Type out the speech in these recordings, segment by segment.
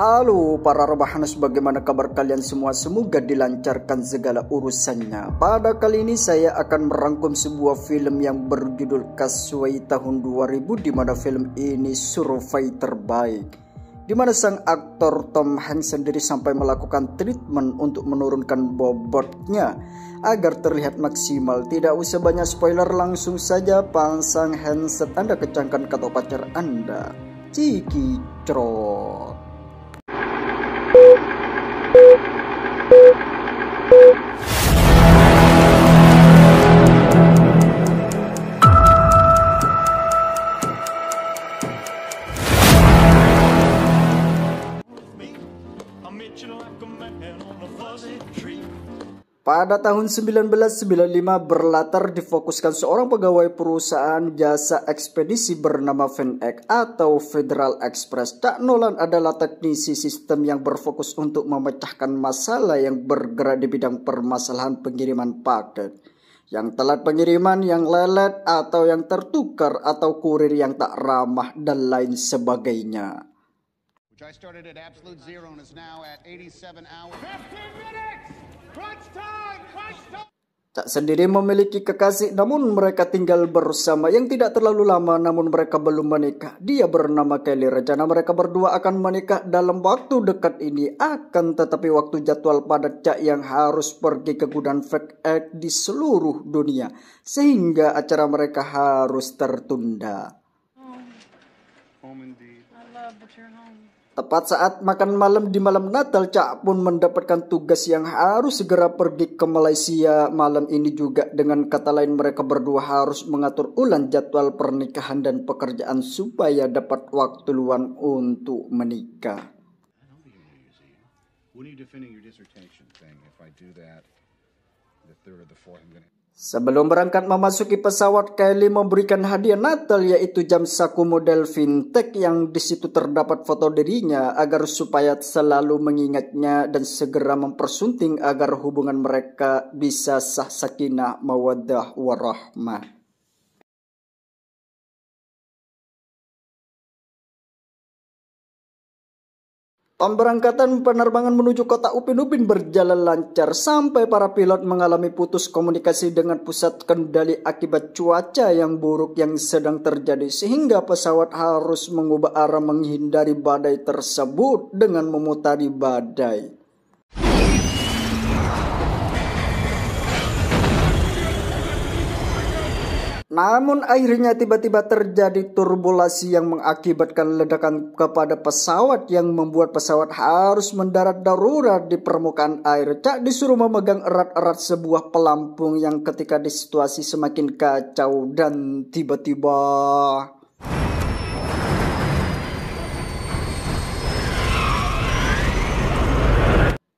Halo para rebahaners, bagaimana kabar kalian semua? Semoga dilancarkan segala urusannya. Pada kali ini saya akan merangkum sebuah film yang berjudul Castaway tahun 2000, di mana film ini survei terbaik, di mana sang aktor Tom Hanks sendiri sampai melakukan treatment untuk menurunkan bobotnya agar terlihat maksimal. Tidak usah banyak spoiler, langsung saja pasang handset Anda, kencangkan kata pacar Anda. Ciki Crot. Pada tahun 1995 berlatar difokuskan seorang pegawai perusahaan jasa ekspedisi bernama FedEx atau Federal Express. Cak Nolan adalah teknisi sistem yang berfokus untuk memecahkan masalah yang bergerak di bidang permasalahan pengiriman paket, yang telat pengiriman, yang lelet atau yang tertukar, atau kurir yang tak ramah dan lain sebagainya. I started at absolute zero and is now at 87 hours. 15 minutes! Crunch time! Crunch time! Cak sendiri memiliki kekasih, namun mereka tinggal bersama yang tidak terlalu lama, namun mereka belum menikah. Dia bernama Kelly. Rencana mereka berdua akan menikah dalam waktu dekat ini. Akan tetapi waktu jadwal padat Cak yang harus pergi ke gudang FedEx di seluruh dunia, sehingga acara mereka harus tertunda. Home indeed. I love that you're home. Tepat saat makan malam di malam Natal, Cak pun mendapatkan tugas yang harus segera pergi ke Malaysia malam ini juga. Dengan kata lain, mereka berdua harus mengatur ulang jadwal pernikahan dan pekerjaan supaya dapat waktu luang untuk menikah. That'll be easy. When are you defending your dissertation thing? If I do that, the third or the fourth, I'm gonna... Sebelum berangkat memasuki pesawat, Kylie memberikan hadiah Natal, yaitu jam saku model vintage yang di situ terdapat foto dirinya agar supaya selalu mengingatnya dan segera mempersunting agar hubungan mereka bisa sah, sakinah, mawaddah, warahmah. Pemberangkatan penerbangan menuju kota Upin Ipin berjalan lancar sampai para pilot mengalami putus komunikasi dengan pusat kendali akibat cuaca yang buruk yang sedang terjadi, sehingga pesawat harus mengubah arah menghindari badai tersebut dengan memutari badai. Namun akhirnya tiba-tiba terjadi turbulasi yang mengakibatkan ledakan kepada pesawat yang membuat pesawat harus mendarat darurat di permukaan air. Cak disuruh memegang erat-erat sebuah pelampung yang ketika di situasi semakin kacau dan tiba-tiba...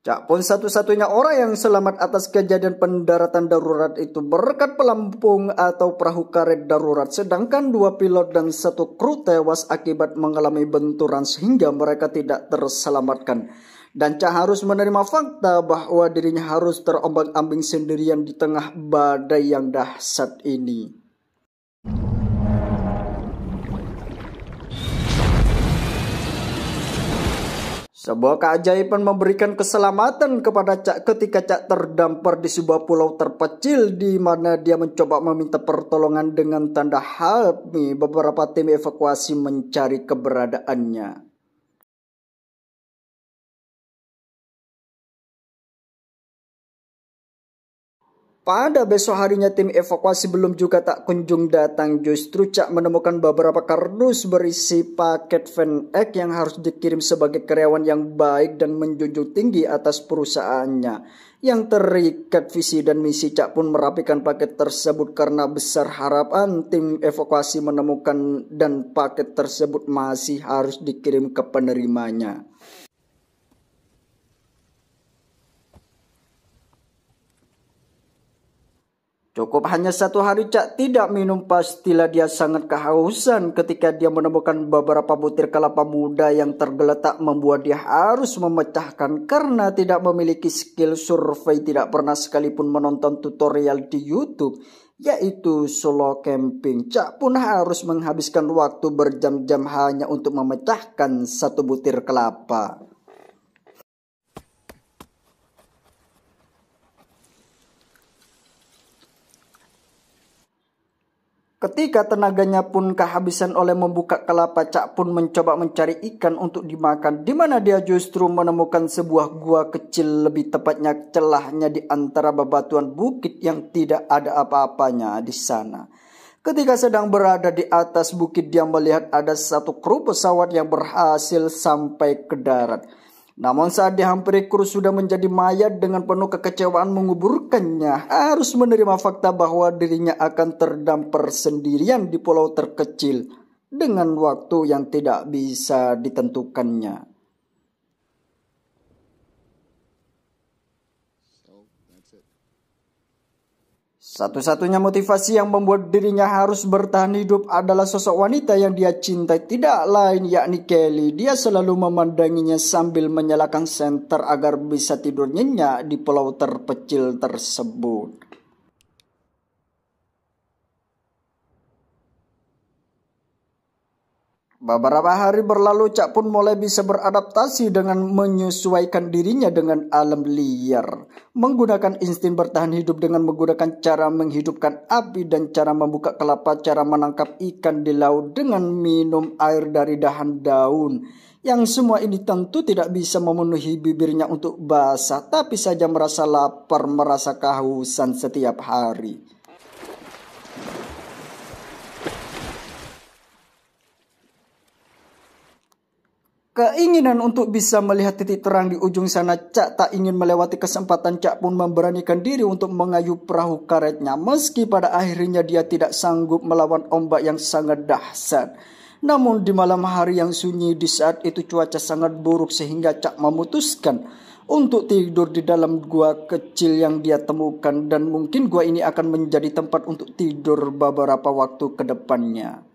Cak pun satu-satunya orang yang selamat atas kejadian pendaratan darurat itu berkat pelampung atau perahu karet darurat, sedangkan 2 pilot dan 1 kru tewas akibat mengalami benturan sehingga mereka tidak terselamatkan. Dan Cak harus menerima fakta bahwa dirinya harus terombang-ambing sendirian di tengah badai yang dahsyat ini. Sebuah keajaiban memberikan keselamatan kepada Cak ketika Cak terdampar di sebuah pulau terpencil di mana dia mencoba meminta pertolongan dengan tanda hati. Beberapa tim evakuasi mencari keberadaannya. Pada besok harinya tim evakuasi belum juga tak kunjung datang. Justru Cak menemukan beberapa kardus berisi paket FedEx yang harus dikirim sebagai karyawan yang baik dan menjunjung tinggi atas perusahaannya. Yang terikat visi dan misi, Cak pun merapikan paket tersebut karena besar harapan tim evakuasi menemukan dan paket tersebut masih harus dikirim ke penerimanya. Cukup hanya 1 hari Cak tidak minum, pastilah dia sangat kehausan ketika dia menemukan beberapa butir kelapa muda yang tergeletak membuat dia harus memecahkan karena tidak memiliki skill survei, tidak pernah sekalipun menonton tutorial di YouTube, yaitu solo camping. Cak pun harus menghabiskan waktu berjam-jam hanya untuk memecahkan 1 butir kelapa. Ketika tenaganya pun kehabisan oleh membuka kelapa, Cak pun mencoba mencari ikan untuk dimakan, di mana dia justru menemukan sebuah gua kecil, lebih tepatnya celahnya di antara bebatuan bukit yang tidak ada apa-apanya di sana. Ketika sedang berada di atas bukit, dia melihat ada satu kru pesawat yang berhasil sampai ke darat. Namun saat dihampiri, kru sudah menjadi mayat. Dengan penuh kekecewaan menguburkannya, harus menerima fakta bahwa dirinya akan terdampar sendirian di pulau terkecil dengan waktu yang tidak bisa ditentukannya. Satu-satunya motivasi yang membuat dirinya harus bertahan hidup adalah sosok wanita yang dia cintai, tidak lain yakni Kelly. Dia selalu memandanginya sambil menyalakan senter agar bisa tidur nyenyak di pulau terpencil tersebut. Beberapa hari berlalu, Cak pun mulai bisa beradaptasi dengan menyesuaikan dirinya dengan alam liar. Menggunakan insting bertahan hidup dengan menggunakan cara menghidupkan api dan cara membuka kelapa, cara menangkap ikan di laut dengan minum air dari dahan daun. Yang semua ini tentu tidak bisa memenuhi bibirnya untuk basah, tapi saja merasa lapar, merasa kehausan setiap hari. Keinginan untuk bisa melihat titik terang di ujung sana, Cak tak ingin melewati kesempatan. Cak pun memberanikan diri untuk mengayuh perahu karetnya, meski pada akhirnya dia tidak sanggup melawan ombak yang sangat dahsyat. Namun di malam hari yang sunyi, di saat itu cuaca sangat buruk sehingga Cak memutuskan untuk tidur di dalam gua kecil yang dia temukan, dan mungkin gua ini akan menjadi tempat untuk tidur beberapa waktu ke depannya.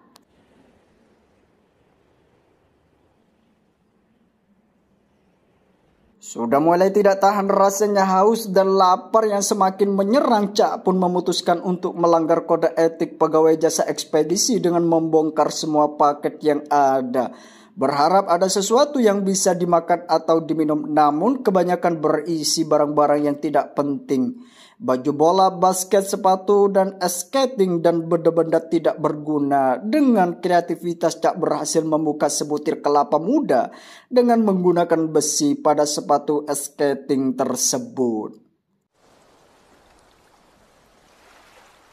Sudah mulai tidak tahan rasanya haus dan lapar yang semakin menyerang, Cak pun memutuskan untuk melanggar kode etik pegawai jasa ekspedisi dengan membongkar semua paket yang ada. Berharap ada sesuatu yang bisa dimakan atau diminum, namun kebanyakan berisi barang-barang yang tidak penting. Baju bola, basket, sepatu, dan skating, dan benda-benda tidak berguna. Dengan kreativitas, Cak berhasil membuka sebutir kelapa muda dengan menggunakan besi pada sepatu skating tersebut.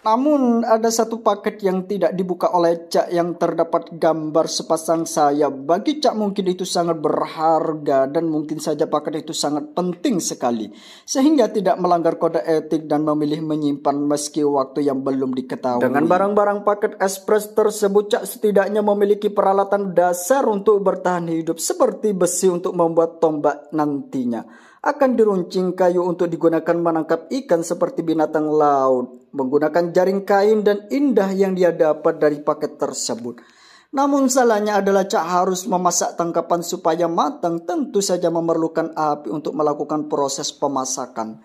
Namun ada satu paket yang tidak dibuka oleh Cak, yang terdapat gambar sepasang sayap. Bagi Cak mungkin itu sangat berharga dan mungkin saja paket itu sangat penting sekali, sehingga tidak melanggar kode etik dan memilih menyimpan meski waktu yang belum diketahui. Dengan barang-barang paket ekspres tersebut, Cak setidaknya memiliki peralatan dasar untuk bertahan hidup, seperti besi untuk membuat tombak nantinya. Akan diruncing kayu untuk digunakan menangkap ikan seperti binatang laut, menggunakan jaring kain dan indah yang dia dapat dari paket tersebut. Namun salahnya adalah Cak harus memasak tangkapan supaya matang, tentu saja memerlukan api untuk melakukan proses pemasakan.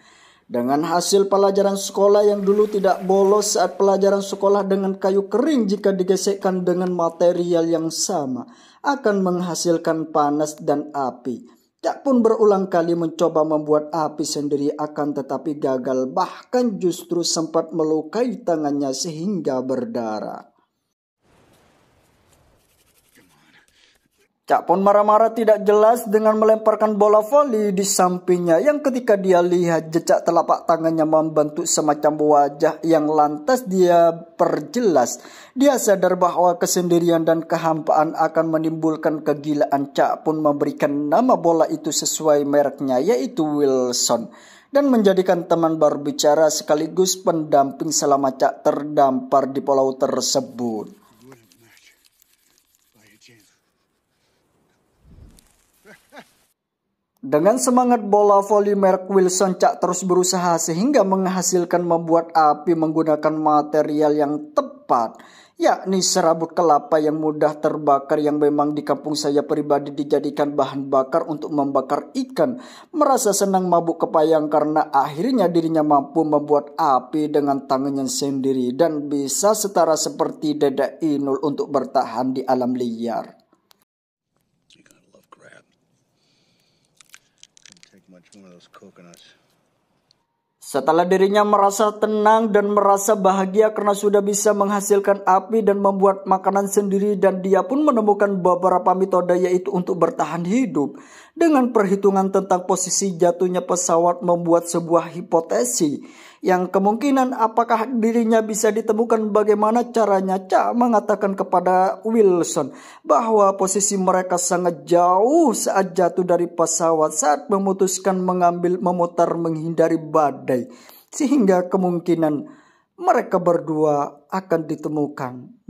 Dengan hasil pelajaran sekolah yang dulu tidak bolos saat pelajaran sekolah dengan kayu kering, jika digesekkan dengan material yang sama akan menghasilkan panas dan api. Cak pun berulang kali mencoba membuat api sendiri, akan tetapi gagal, bahkan justru sempat melukai tangannya sehingga berdarah. Cak pun marah-marah tidak jelas dengan melemparkan bola voli di sampingnya, yang ketika dia lihat jejak telapak tangannya membentuk semacam wajah yang lantas dia perjelas. Dia sadar bahwa kesendirian dan kehampaan akan menimbulkan kegilaan. Cak pun memberikan nama bola itu sesuai mereknya, yaitu Wilson, dan menjadikan teman berbicara sekaligus pendamping selama Cak terdampar di pulau tersebut. Dengan semangat bola voli merek Wilson, Cak terus berusaha sehingga menghasilkan membuat api menggunakan material yang tepat, yakni serabut kelapa yang mudah terbakar, yang memang di kampung saya pribadi dijadikan bahan bakar untuk membakar ikan. Merasa senang mabuk kepayang karena akhirnya dirinya mampu membuat api dengan tangannya sendiri dan bisa setara seperti Deda Inul untuk bertahan di alam liar. Setelah dirinya merasa tenang dan merasa bahagia karena sudah bisa menghasilkan api dan membuat makanan sendiri, dan dia pun menemukan beberapa metode yaitu untuk bertahan hidup. Dengan perhitungan tentang posisi jatuhnya pesawat membuat sebuah hipotesi yang kemungkinan apakah dirinya bisa ditemukan bagaimana caranya. Cak mengatakan kepada Wilson bahwa posisi mereka sangat jauh saat jatuh dari pesawat saat memutuskan memutar menghindari badai, sehingga kemungkinan mereka berdua akan ditemukan 0%.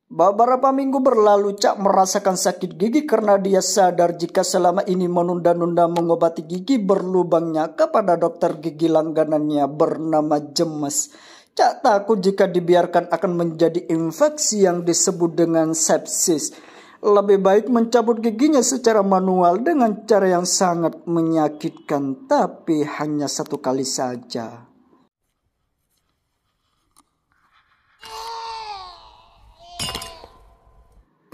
Beberapa minggu berlalu, Cak merasakan sakit gigi karena dia sadar jika selama ini menunda-nunda mengobati gigi berlubangnya kepada dokter gigi langganannya bernama James. Cak takut jika dibiarkan akan menjadi infeksi yang disebut dengan sepsis. Lebih baik mencabut giginya secara manual dengan cara yang sangat menyakitkan, tapi hanya 1 kali saja.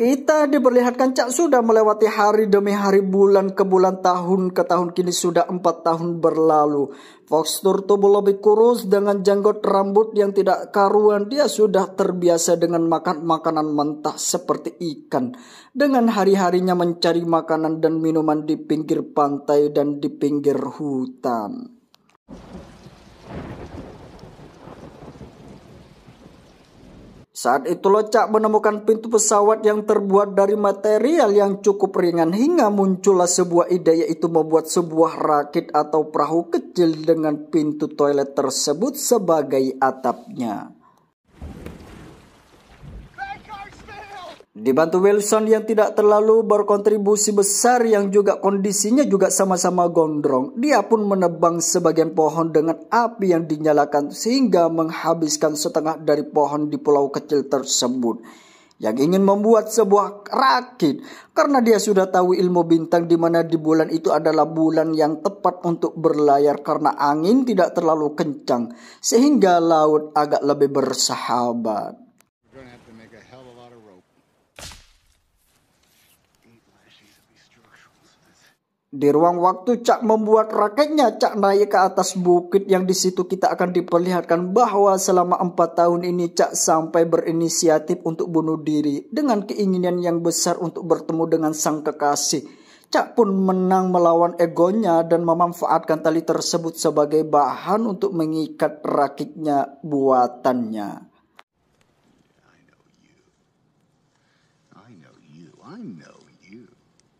Kita diperlihatkan Cak sudah melewati hari demi hari, bulan ke bulan, tahun ke tahun. Kini sudah 4 tahun berlalu. Postur tubuh lebih kurus dengan janggut rambut yang tidak karuan. Dia sudah terbiasa dengan makan makanan mentah seperti ikan. Dengan hari-harinya mencari makanan dan minuman di pinggir pantai dan di pinggir hutan. Saat itu Cak menemukan pintu pesawat yang terbuat dari material yang cukup ringan, hingga muncullah sebuah ide yaitu membuat sebuah rakit atau perahu kecil dengan pintu toilet tersebut sebagai atapnya. Dibantu Wilson yang tidak terlalu berkontribusi besar yang juga kondisinya juga sama-sama gondrong, dia pun menebang sebagian pohon dengan api yang dinyalakan sehingga menghabiskan setengah dari pohon di pulau kecil tersebut. Yang ingin membuat sebuah rakit karena dia sudah tahu ilmu bintang, di mana di bulan itu adalah bulan yang tepat untuk berlayar karena angin tidak terlalu kencang sehingga laut agak lebih bersahabat. Di ruang waktu Cak membuat raketnya, Cak naik ke atas bukit yang di situ kita akan diperlihatkan bahwa selama 4 tahun ini Cak sampai berinisiatif untuk bunuh diri dengan keinginan yang besar untuk bertemu dengan sang kekasih. Cak pun menang melawan egonya dan memanfaatkan tali tersebut sebagai bahan untuk mengikat rakitnya buatannya.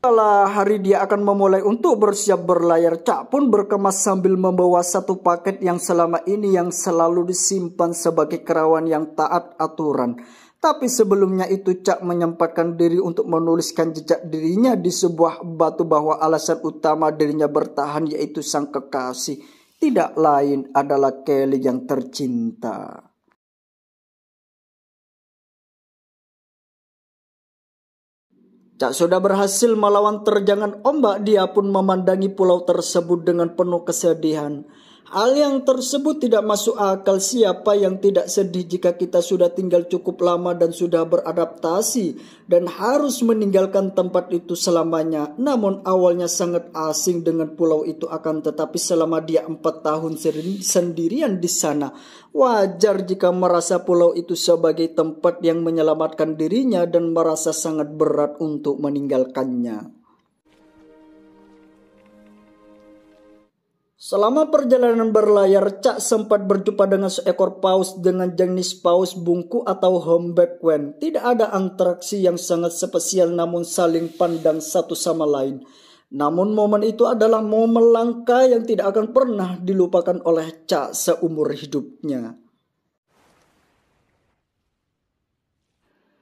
Setelah hari dia akan memulai untuk bersiap berlayar, Cak pun berkemas sambil membawa satu paket yang selama ini yang selalu disimpan sebagai kerawan yang taat aturan. Tapi sebelumnya itu Cak menyempatkan diri untuk menuliskan jejak dirinya di sebuah batu bahwa alasan utama dirinya bertahan yaitu sang kekasih tidak lain adalah Kelly yang tercinta. Cak sudah berhasil melawan terjangan ombak, dia pun memandangi pulau tersebut dengan penuh kesedihan. Hal yang tersebut tidak masuk akal. Siapa yang tidak sedih jika kita sudah tinggal cukup lama dan sudah beradaptasi dan harus meninggalkan tempat itu selamanya. Namun awalnya sangat asing dengan pulau itu, akan tetapi selama dia 4 tahun sendirian di sana, wajar jika merasa pulau itu sebagai tempat yang menyelamatkan dirinya dan merasa sangat berat untuk meninggalkannya. Selama perjalanan berlayar, Cak sempat berjumpa dengan seekor paus dengan jenis paus bungku atau humpback whale. Tidak ada interaksi yang sangat spesial, namun saling pandang satu sama lain. Namun momen itu adalah momen langka yang tidak akan pernah dilupakan oleh Cak seumur hidupnya.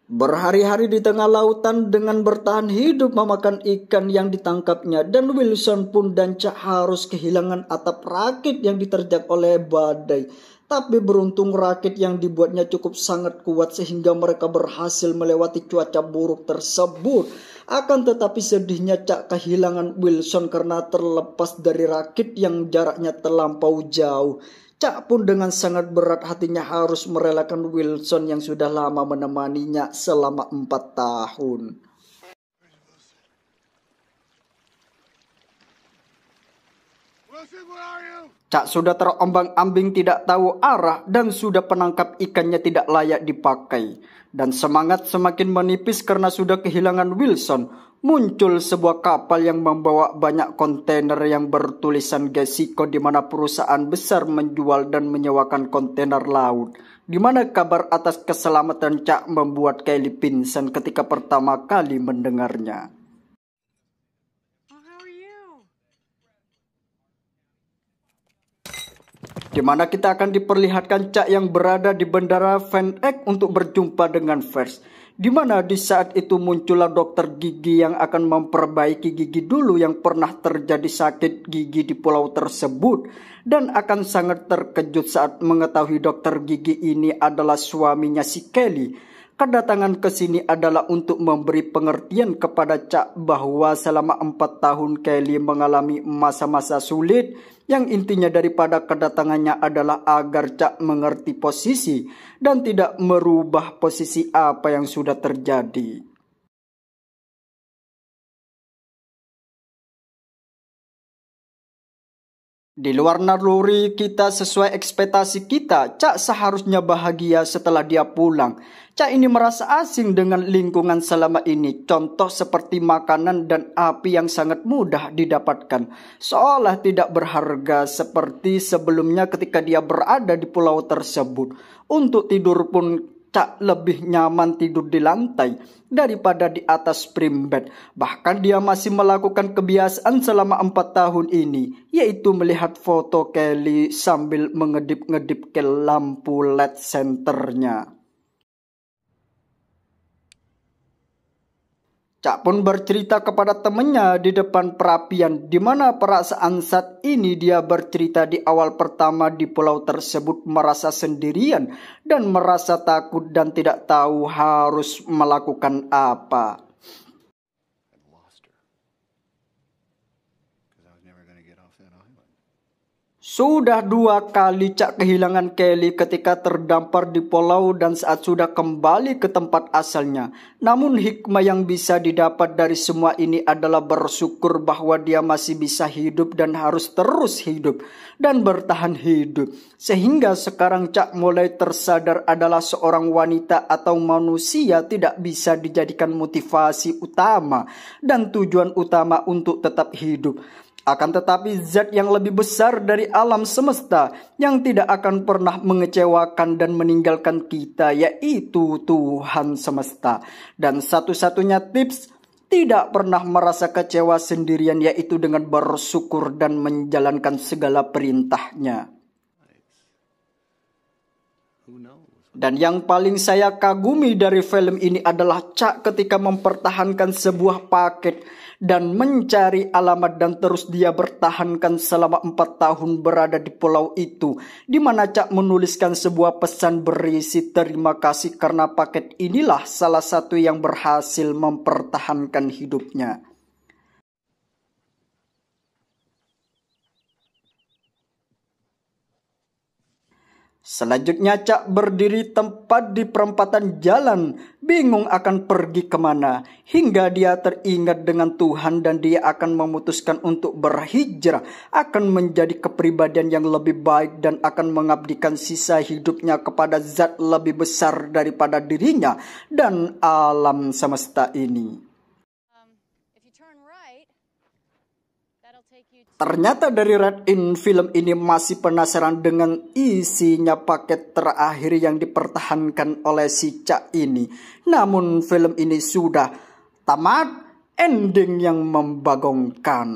Berhari-hari di tengah lautan dengan bertahan hidup memakan ikan yang ditangkapnya, dan Wilson pun dan Cak harus kehilangan atap rakit yang diterjang oleh badai. Tapi beruntung rakit yang dibuatnya cukup sangat kuat sehingga mereka berhasil melewati cuaca buruk tersebut. Akan tetapi sedihnya Cak kehilangan Wilson karena terlepas dari rakit yang jaraknya terlampau jauh. Cak pun dengan sangat berat hatinya harus merelakan Wilson yang sudah lama menemaninya selama 4 tahun. Cak sudah terombang-ambing, tidak tahu arah, dan sudah penangkap ikannya tidak layak dipakai. Dan semangat semakin menipis karena sudah kehilangan Wilson. Muncul sebuah kapal yang membawa banyak kontainer yang bertulisan Gesico, di mana perusahaan besar menjual dan menyewakan kontainer laut. Di mana kabar atas keselamatan Cak membuat Kelly pingsan ketika pertama kali mendengarnya. Di mana kita akan diperlihatkan Cak yang berada di bandara Van Eyck untuk berjumpa dengan Vers. Di mana di saat itu muncullah dokter gigi yang akan memperbaiki gigi dulu yang pernah terjadi sakit gigi di pulau tersebut. Dan akan sangat terkejut saat mengetahui dokter gigi ini adalah suaminya si Kelly. Kedatangan ke sini adalah untuk memberi pengertian kepada Cak bahwa selama 4 tahun Kelly mengalami masa-masa sulit. Yang intinya daripada kedatangannya adalah agar Cak mengerti posisi dan tidak merubah posisi apa yang sudah terjadi. Di luar naluri kita sesuai ekspektasi kita, Cak seharusnya bahagia setelah dia pulang. Cak ini merasa asing dengan lingkungan selama ini. Contoh seperti makanan dan api yang sangat mudah didapatkan. Seolah tidak berharga seperti sebelumnya ketika dia berada di pulau tersebut. Untuk tidur pun Cak lebih nyaman tidur di lantai daripada di atas prim bed. Bahkan dia masih melakukan kebiasaan selama 4 tahun ini, yaitu melihat foto Kelly sambil mengedip-ngedip ke lampu LED senternya. Cak pun bercerita kepada temannya di depan perapian, di mana perasaan saat ini dia bercerita di awal pertama di pulau tersebut merasa sendirian dan merasa takut dan tidak tahu harus melakukan apa. Sudah 2 kali Cak kehilangan Kelly ketika terdampar di pulau dan saat sudah kembali ke tempat asalnya. Namun hikmah yang bisa didapat dari semua ini adalah bersyukur bahwa dia masih bisa hidup dan harus terus hidup dan bertahan hidup. Sehingga sekarang Cak mulai tersadar adalah seorang wanita atau manusia tidak bisa dijadikan motivasi utama dan tujuan utama untuk tetap hidup. Akan tetapi zat yang lebih besar dari alam semesta yang tidak akan pernah mengecewakan dan meninggalkan kita, yaitu Tuhan semesta. Dan satu-satunya tips tidak pernah merasa kecewa sendirian, yaitu dengan bersyukur dan menjalankan segala perintahnya. Dan yang paling saya kagumi dari film ini adalah Cak ketika mempertahankan sebuah paket dan mencari alamat dan terus dia bertahankan selama 4 tahun berada di pulau itu. Di mana Cak menuliskan sebuah pesan berisi terima kasih karena paket inilah salah satu yang berhasil mempertahankan hidupnya. Selanjutnya Cak berdiri tempat di perempatan jalan, bingung akan pergi kemana. Hingga dia teringat dengan Tuhan dan dia akan memutuskan untuk berhijrah. Akan menjadi kepribadian yang lebih baik dan akan mengabdikan sisa hidupnya kepada zat lebih besar daripada dirinya dan alam semesta ini. Ternyata dari Red In film ini masih penasaran dengan isinya paket terakhir yang dipertahankan oleh si Cak ini. Namun film ini sudah tamat, ending yang membagongkan.